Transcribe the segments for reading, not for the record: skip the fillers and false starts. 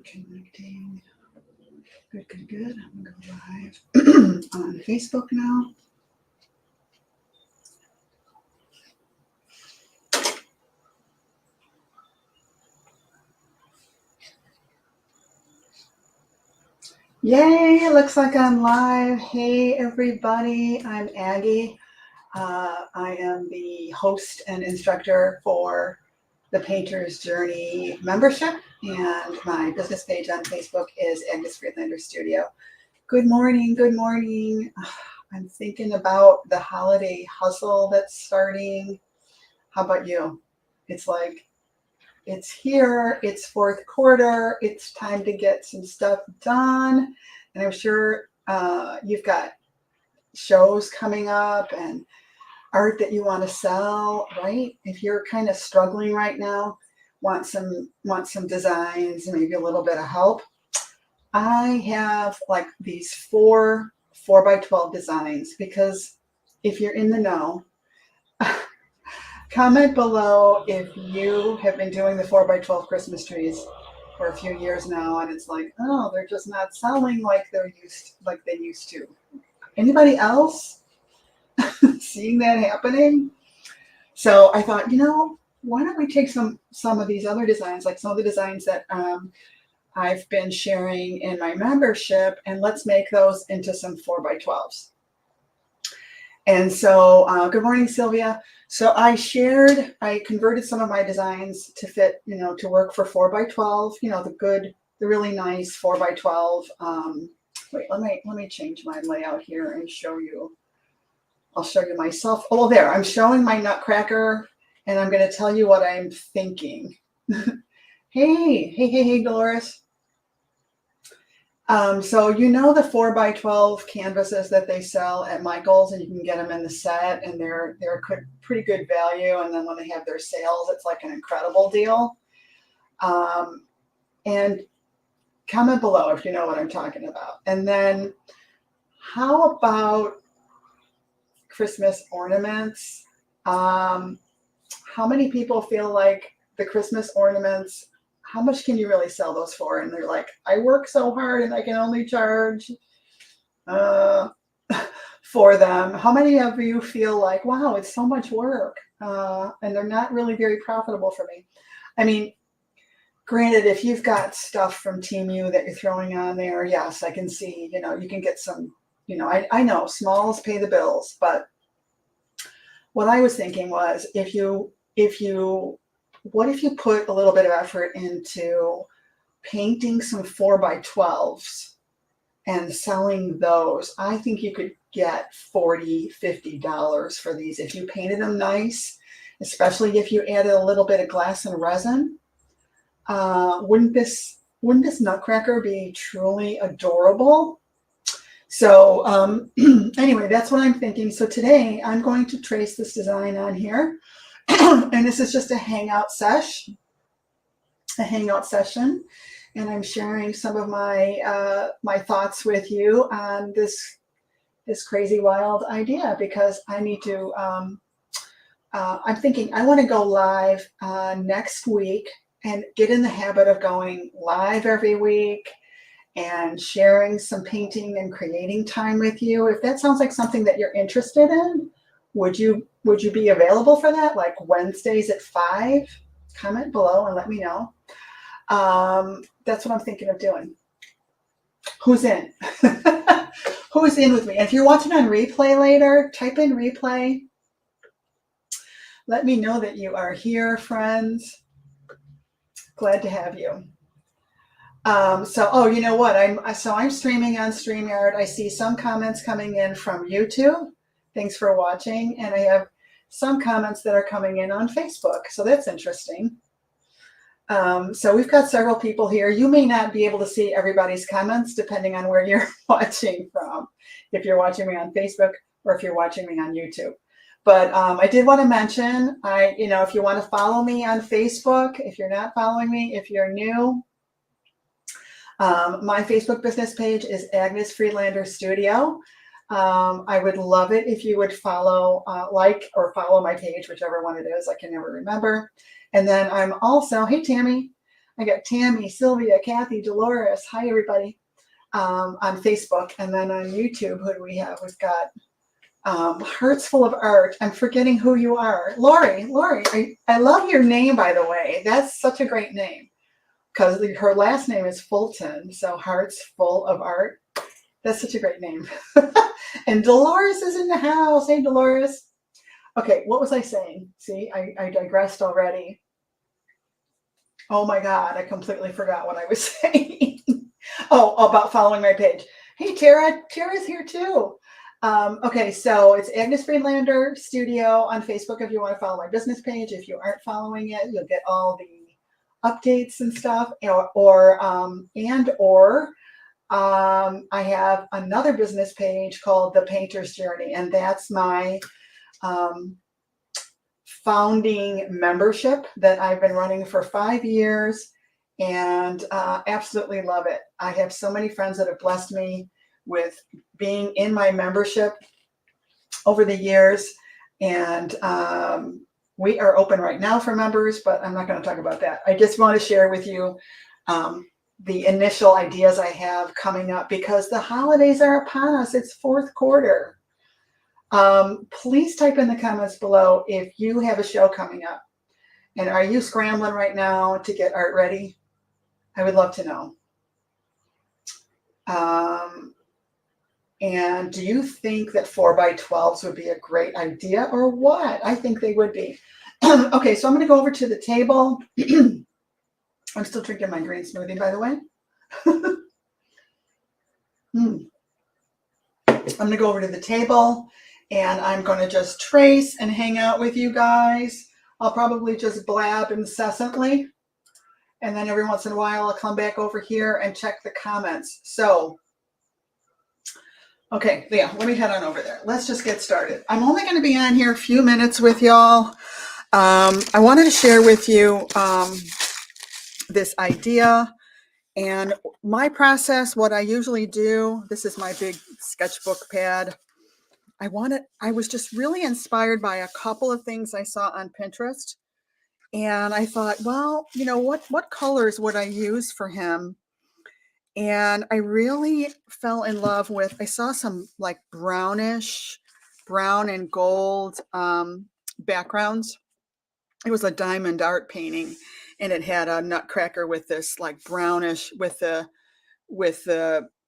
Connecting. Good, good, good. I'm going to go live on Facebook now. Yay, it looks like I'm live. Hey, everybody. I'm Aggie. I am the host and instructor for the Painter's Journey membership, and my business page on Facebook is Agnes Friedlander Studio. Good morning, good morning. I'm thinking about the holiday hustle that's starting. How about you? It's like, it's here, it's fourth quarter, it's time to get some stuff done. And I'm sure you've got shows coming up and art that you want to sell, right? If you're kind of struggling right now, want some designs and maybe a little bit of help, I have like these 4x12 designs, because if you're in the know, comment below if you have been doing the 4x12 Christmas trees for a few years now, and it's like, oh, they're just not selling like they used to. Anybody else seeing that happening? So I thought, why don't we take some of these other designs, like some of the designs that I've been sharing in my membership, and let's make those into some 4x12s. And so, good morning, Sylvia. So I converted some of my designs to fit, to work for 4x12, the really nice 4x12. Wait, let me change my layout here and show you. I'll show you myself. Oh, there, I'm showing my Nutcracker, and I'm going to tell you what I'm thinking. Hey, Dolores. So the 4x12 canvases that they sell at Michael's, and you can get them in the set, and they're pretty good value. And then when they have their sales, it's like an incredible deal. And comment below if you know what I'm talking about. And then how about Christmas ornaments? How many people feel like the Christmas ornaments, how much can you really sell those for? And they're like, I work so hard and I can only charge for them. How many of you feel like, wow, it's so much work and they're not really very profitable for me? I mean, granted, if you've got stuff from Temu that you're throwing on there, yes, I can see, you can get some, I know smalls pay the bills, but what I was thinking was what if you put a little bit of effort into painting some 4x12s and selling those? I think you could get $40, $50 for these if you painted them nice, especially if you added a little bit of glass and resin. Wouldn't this Nutcracker be truly adorable? So anyway, that's what I'm thinking. So today I'm going to trace this design on here. And this is just a Hangout session, and I'm sharing some of my my thoughts with you on this crazy wild idea, because I need to. I'm thinking I want to go live next week and get in the habit of going live every week and sharing some painting and creating time with you. If that sounds like something that you're interested in, would you be available for that? Like Wednesdays at 5? Comment below and let me know. That's what I'm thinking of doing. Who's in? Who's in with me? And if you're watching on replay later, type in replay. Let me know that you are here, friends. Glad to have you. You know what? I'm streaming on StreamYard. I see some comments coming in from YouTube. Thanks for watching. And I have some comments that are coming in on Facebook. So that's interesting. So we've got several people here. You may not be able to see everybody's comments depending on where you're watching from, if you're watching me on Facebook or if you're watching me on YouTube. But I did want to mention, if you want to follow me on Facebook, if you're not following me, if you're new, my Facebook business page is Agnes Friedlander Studio. I would love it if you would follow, or follow my page, whichever one it is. I can never remember. And then I'm also, hey, Tammy, I got Tammy, Sylvia, Kathy, Dolores. Hi, everybody. On Facebook. And then on YouTube, who do we have? We've got Hearts Full of Art. I'm forgetting who you are. Lori, I love your name, by the way. That's such a great name because her last name is Fulton. So Hearts Full of Art. That's such a great name. And Dolores is in the house. Hey, Dolores. Okay, what was I saying? See, I digressed already. Oh my God, I completely forgot what I was saying. Oh, about following my page. Hey, Tara. Tara's here too. Okay, so it's Agnes Friedlander Studio on Facebook if you want to follow my business page. If you aren't following it, you'll get all the updates and stuff. I have another business page called The Painter's Journey, and that's my founding membership that I've been running for 5 years and absolutely love it. I have so many friends that have blessed me with being in my membership over the years. And we are open right now for members, but I'm not going to talk about that. I just want to share with you the initial ideas I have coming up because the holidays are upon us. It's fourth quarter. Please type in the comments below if you have a show coming up. And are you scrambling right now to get art ready? I would love to know. And do you think that 4x12s would be a great idea or what? I think they would be. Okay, so I'm going to go over to the table. I'm still drinking my green smoothie, by the way. I'm going to go over to the table and I'm going to just trace and hang out with you guys. I'll probably just blab incessantly. And then every once in a while, I'll come back over here and check the comments. So, okay, yeah, let me head on over there. Let's just get started. I'm only going to be on here a few minutes with y'all. I wanted to share with you this idea and my process, what I usually do. This is my big sketchbook pad. I was just really inspired by a couple of things I saw on Pinterest. And I thought, well, you know, what colors would I use for him? And I really fell in love with, I saw some like brownish, brown and gold backgrounds. It was a diamond art painting and it had a nutcracker with this like brownish with the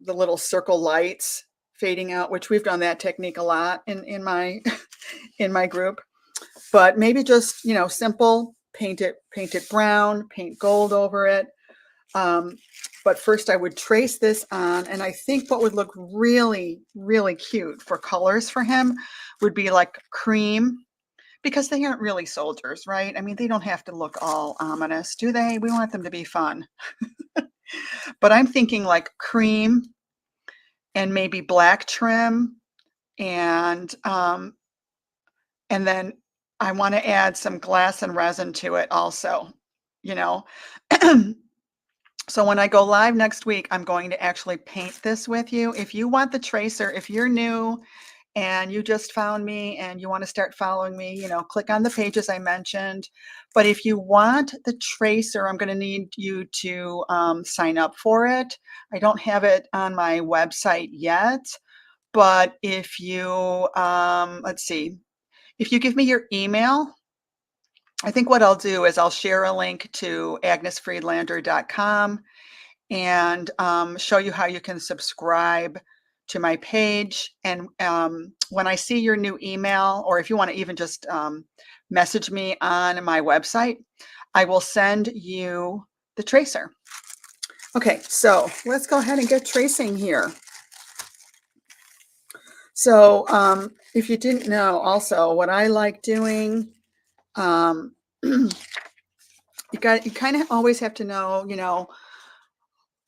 little circle lights fading out, which we've done that technique a lot in my in my group. But maybe just, you know, simple, paint it brown, paint gold over it. But first I would trace this on, and I think what would look really, really cute for colors for him would be like cream, because they aren't really soldiers, right? I mean, they don't have to look all ominous, do they? We want them to be fun. But I'm thinking like cream and maybe black trim, and then I want to add some glass and resin to it also, you know. So when I go live next week, I'm going to actually paint this with you. If you want the tracer, if you're new and you just found me and you want to start following me, you know, click on the pages I mentioned. But if you want the tracer, I'm going to need you to sign up for it. I don't have it on my website yet, but if you, let's see, if you give me your email, I think what I'll do is I'll share a link to agnesfriedlander.com and show you how you can subscribe to my page. And when I see your new email, or if you want to even just message me on my website, I will send you the tracer. Okay, so let's go ahead and get tracing here. So if you didn't know, also what I like doing, you kind of always have to know, you know,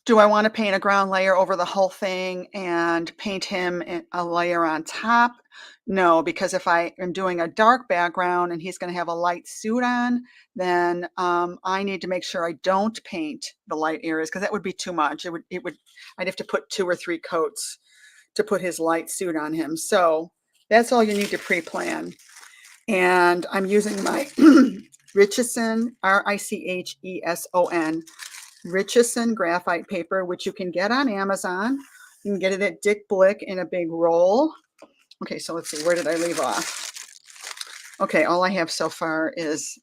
do I want to paint a ground layer over the whole thing and paint him a layer on top? No, because if I am doing a dark background and he's going to have a light suit on, then I need to make sure I don't paint the light areas, because that would be too much. I'd have to put 2 or 3 coats to put his light suit on him. So that's all you need to pre-plan. And I'm using my Richeson, Richeson Richardson graphite paper, which you can get on Amazon. You can get it at Dick Blick in a big roll. Okay, so let's see, where did I leave off? Okay, all I have so far is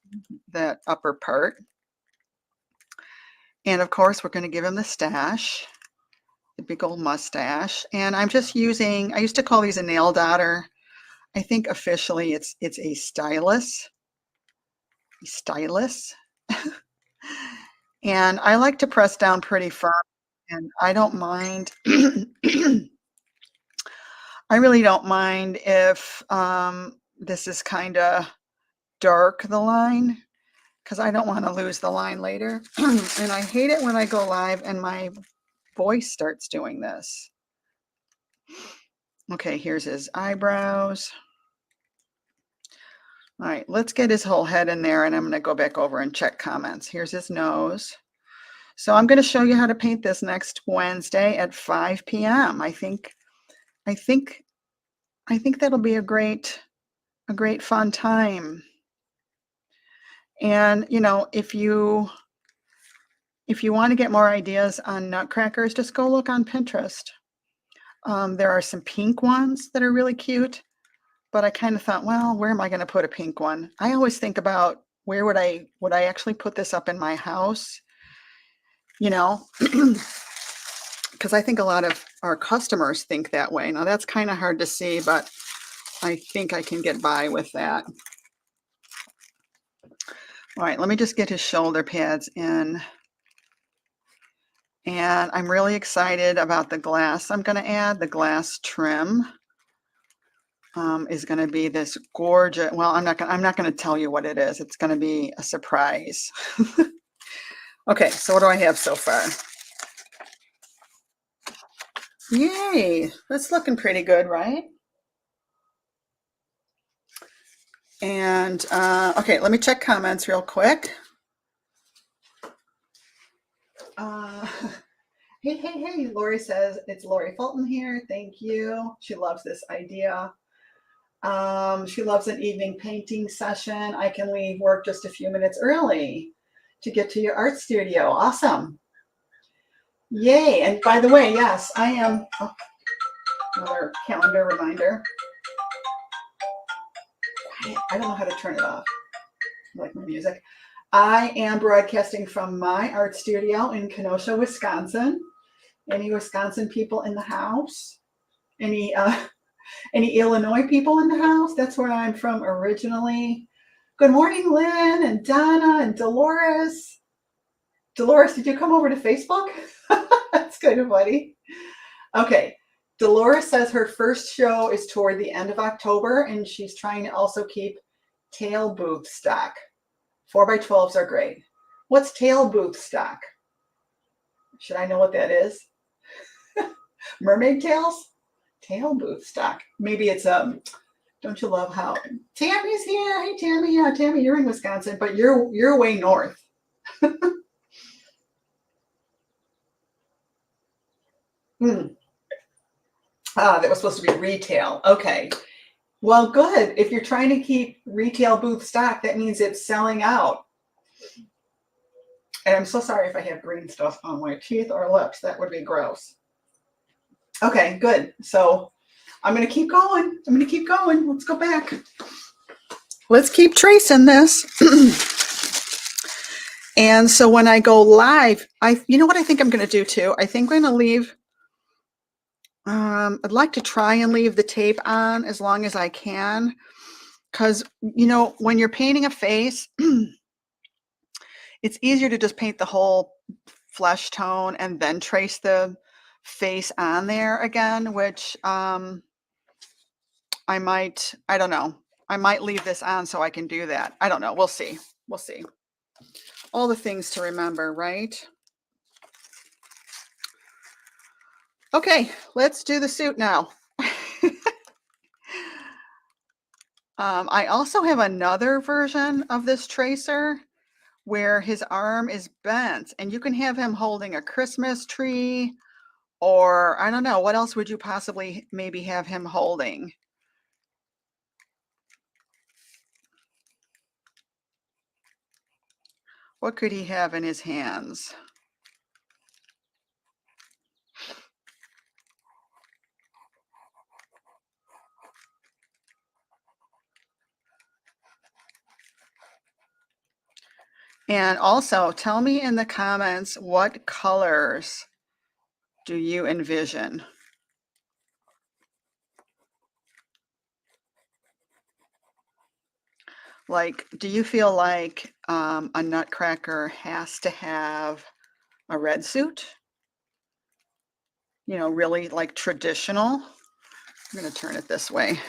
that upper part. And of course, we're going to give him the stash, the big old mustache. And I'm just using, I used to call these a nail dotter. I think officially it's a stylus. And I like to press down pretty firm, and I don't mind. I really don't mind if this is kind of dark, the line, because I don't want to lose the line later. And I hate it when I go live and my voice starts doing this. Okay, here's his eyebrows. All right, let's get his whole head in there, and I'm going to go back over and check comments. Here's his nose. So I'm going to show you how to paint this next Wednesday at 5 p.m. I think that'll be a great fun time. And you know, if you want to get more ideas on nutcrackers, just go look on Pinterest. There are some pink ones that are really cute, but I kind of thought, well, where am I going to put a pink one? I always think about where would I actually put this up in my house, you know, because I think a lot of our customers think that way. Now that's kind of hard to see, but I think I can get by with that. All right, let me just get his shoulder pads in. And I'm really excited about the glass I'm going to add. The glass trim is going to be this gorgeous. Well, I'm not going to tell you what it is. It's going to be a surprise. Okay, so what do I have so far? Yay, that's looking pretty good, right? And okay, let me check comments real quick. Hey, Lori says, it's Lori Fulton here. Thank you. She loves this idea. She loves an evening painting session. I can leave work just a few minutes early to get to your art studio. Awesome. Yay. And by the way, yes, I am. Oh, another calendar reminder. I don't know how to turn it off. I like my music. I am broadcasting from my art studio in Kenosha, Wisconsin. Any Wisconsin people in the house? Any Illinois people in the house? That's where I'm from originally. Good morning, Lynn and Donna and Dolores. Dolores, did you come over to Facebook? That's kind of funny. Okay. Dolores says her first show is toward the end of October, and she's trying to also keep tail booth stock. 4x12s are great. What's tail booth stock? Should I know what that is? Mermaid tails? Tail booth stock. Maybe it's don't you love how Tammy's here? Hey Tammy, yeah, Tammy, you're in Wisconsin, but you're way north. That was supposed to be retail. Okay. Well, good. If you're trying to keep retail booth stock, that means it's selling out. And I'm so sorry if I have green stuff on my teeth or lips. That would be gross. Okay, good. So I'm going to keep going. Let's go back. Let's keep tracing this. And so when I go live, you know what I think I'm going to do too? I think I'm going to leave, I'd like to try and leave the tape on as long as I can. Because, you know, when you're painting a face, it's easier to just paint the whole flesh tone and then trace the face on there again, which I don't know. I might leave this on so I can do that. I don't know. We'll see. All the things to remember, right? Okay, let's do the suit now. I also have another version of this tracer where his arm is bent, and you can have him holding a Christmas tree, or I don't know, what else would you possibly maybe have him holding? What could he have in his hands? And also tell me in the comments, what colors do you envision? Like, do you feel like a nutcracker has to have a red suit? You know, really like traditional? I'm going to turn it this way.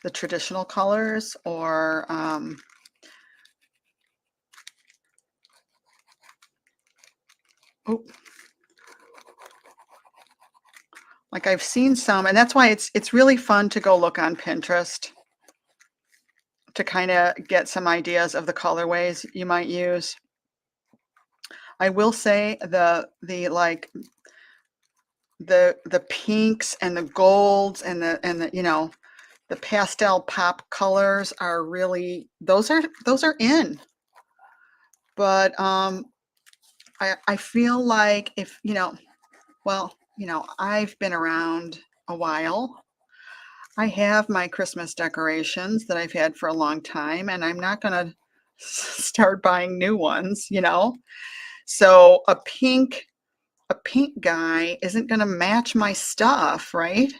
The traditional colors, or oh, like I've seen some, and that's why it's really fun to go look on Pinterest to kind of get some ideas of the colorways you might use. I will say the like the pinks and the golds and the you know, the pastel pop colors are really, those are in. But I feel like, if you know, well, you know, I've been around a while. I have my Christmas decorations that I've had for a long time, and I'm not going to start buying new ones, you know. So a pink guy isn't going to match my stuff, right?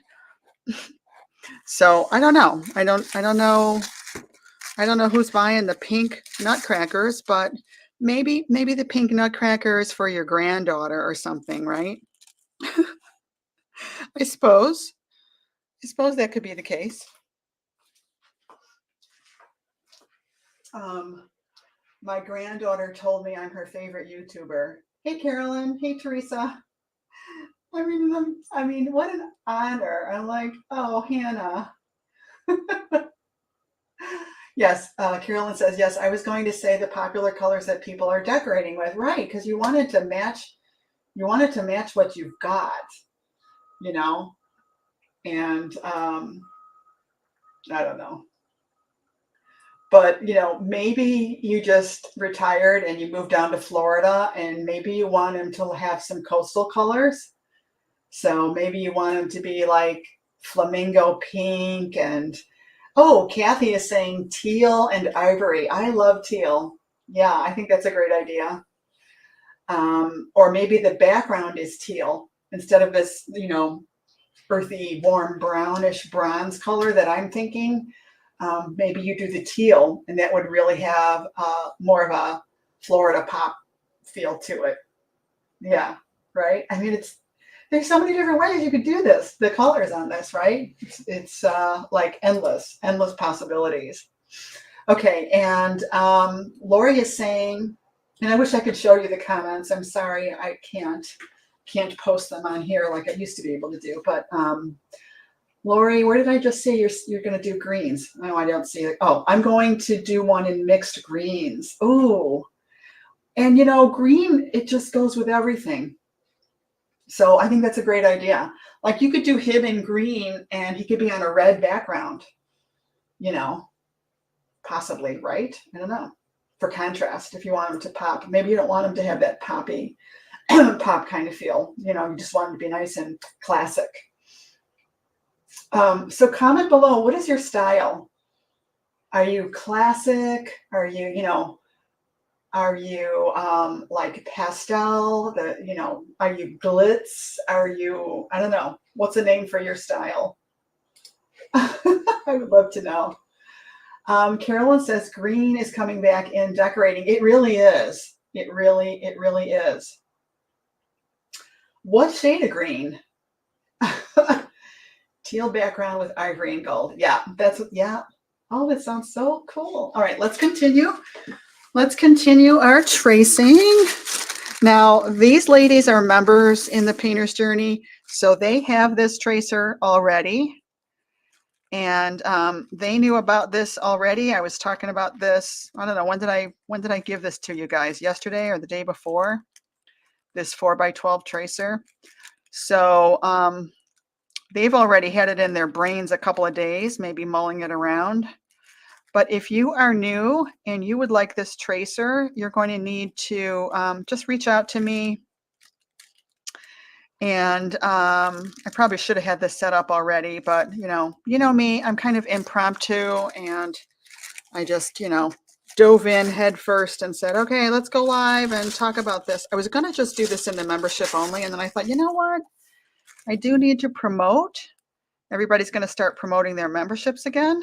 So I don't know. I don't know. I don't know who's buying the pink nutcrackers, but maybe the pink nutcracker is for your granddaughter or something, right? I suppose that could be the case. My granddaughter told me I'm her favorite YouTuber. Hey, Carolyn. Hey, Teresa. I mean, what an honor. I'm like, oh, Hannah. Yes, Carolyn says, yes, I was going to say the popular colors that people are decorating with. Right, because you wanted to match what you've got, you know? And I don't know. But, you know, maybe you just retired and you moved down to Florida, and maybe you want him to have some coastal colors. So maybe you want him to be like flamingo pink, and oh, Kathy is saying teal and ivory. I love teal. Yeah, I think that's a great idea. Or maybe the background is teal instead of this, you know, earthy, warm, brownish bronze color that I'm thinking. Maybe you do the teal, and that would really have more of a Florida pop feel to it. Yeah, right. I mean, there's so many different ways you could do this. The colors on this, right? It's like endless possibilities. Okay, and Lori is saying, and I wish I could show you the comments. I'm sorry, I can't post them on here like I used to be able to do. But Lori, where did I just say you're going to do greens? Oh, I don't see it. Oh, I'm going to do one in mixed greens. Oh, and you know, green, it just goes with everything. So I think that's a great idea. Like, you could do him in green and he could be on a red background, you know, possibly, right? I don't know. For contrast, if you want him to pop, maybe you don't want him to have that poppy pop kind of feel, you know, you just want him to be nice and classic. So comment below, what is your style? Are you classic? Are you, you know, are you like pastel? You know, are you glitz? Are you, I don't know, what's a name for your style? I would love to know. Carolyn says green is coming back in decorating. It really is. It really is. What shade of green? Teal background with ivory and gold. Yeah, yeah. Oh, that sounds so cool. All right, let's continue. Let's continue our tracing. Now, these ladies are members in the Painter's Journey, so they have this tracer already. And they knew about this already. I was talking about this, I don't know, when did I give this to you guys? Yesterday or the day before? This 4x12 tracer. So they've already had it in their brains a couple of days, maybe mulling it around. But if you are new and you would like this tracer, you're going to need to just reach out to me. And I probably should have had this set up already, but you know me, I'm kind of impromptu, and I just, you know, dove in head first and said, okay, let's go live and talk about this. I was going to just do this in the membership only. And then I thought, you know what? I do need to promote. Everybody's going to start promoting their memberships again.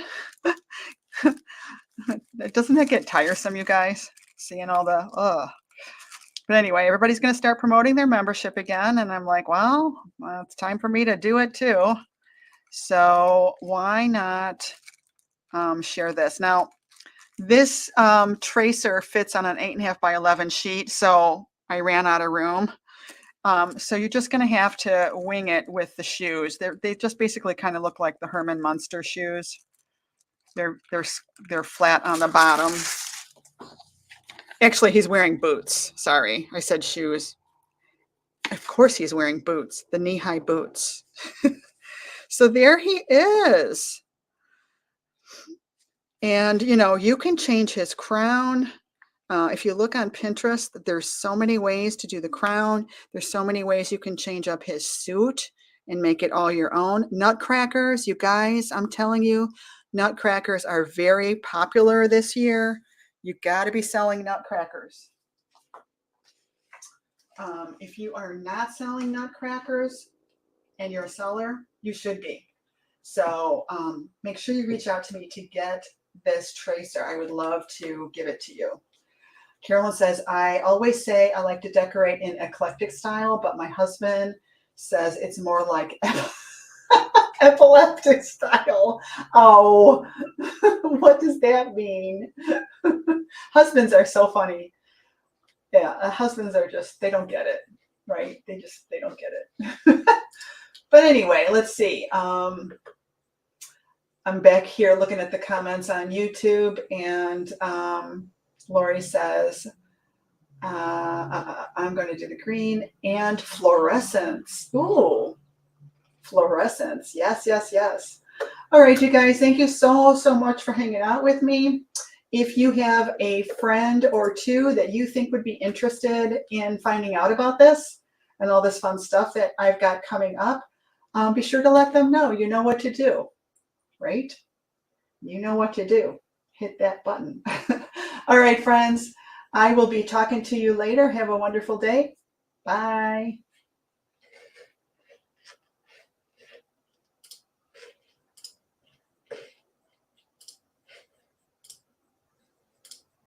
Doesn't that get tiresome, you guys? Seeing all the, But anyway, everybody's going to start promoting their membership again. And I'm like, well, it's time for me to do it too. So why not share this? Now, this tracer fits on an 8.5 by 11 sheet. So I ran out of room. So you're just going to have to wing it with the shoes. They just basically kind of look like the Herman Munster shoes. They're flat on the bottom. Actually, he's wearing boots. Sorry, I said shoes. Of course he's wearing boots, the knee-high boots. So there he is. And, you know, you can change his crown. If you look on Pinterest, there's so many ways to do the crown. There's so many ways you can change up his suit and make it all your own. Nutcrackers, you guys, I'm telling you, nutcrackers are very popular this year. You got to be selling nutcrackers. If you are not selling nutcrackers and you're a seller, you should be. So make sure you reach out to me to get this tracer. I would love to give it to you. Carolyn says, I always say I like to decorate in eclectic style, but my husband says it's more like epileptic style. Oh, what does that mean? Husbands are so funny. Yeah, husbands are just, they don't get it, right? They don't get it. But anyway, let's see. I'm back here looking at the comments on YouTube, and Lori says, I'm going to do the green and fluorescence. Ooh, fluorescence. Yes, yes, yes. All right, you guys, thank you so much for hanging out with me. If you have a friend or two that you think would be interested in finding out about this and all this fun stuff that I've got coming up, be sure to let them know. You know what to do, right? You know what to do. Hit that button. All right, friends. I will be talking to you later. Have a wonderful day. Bye.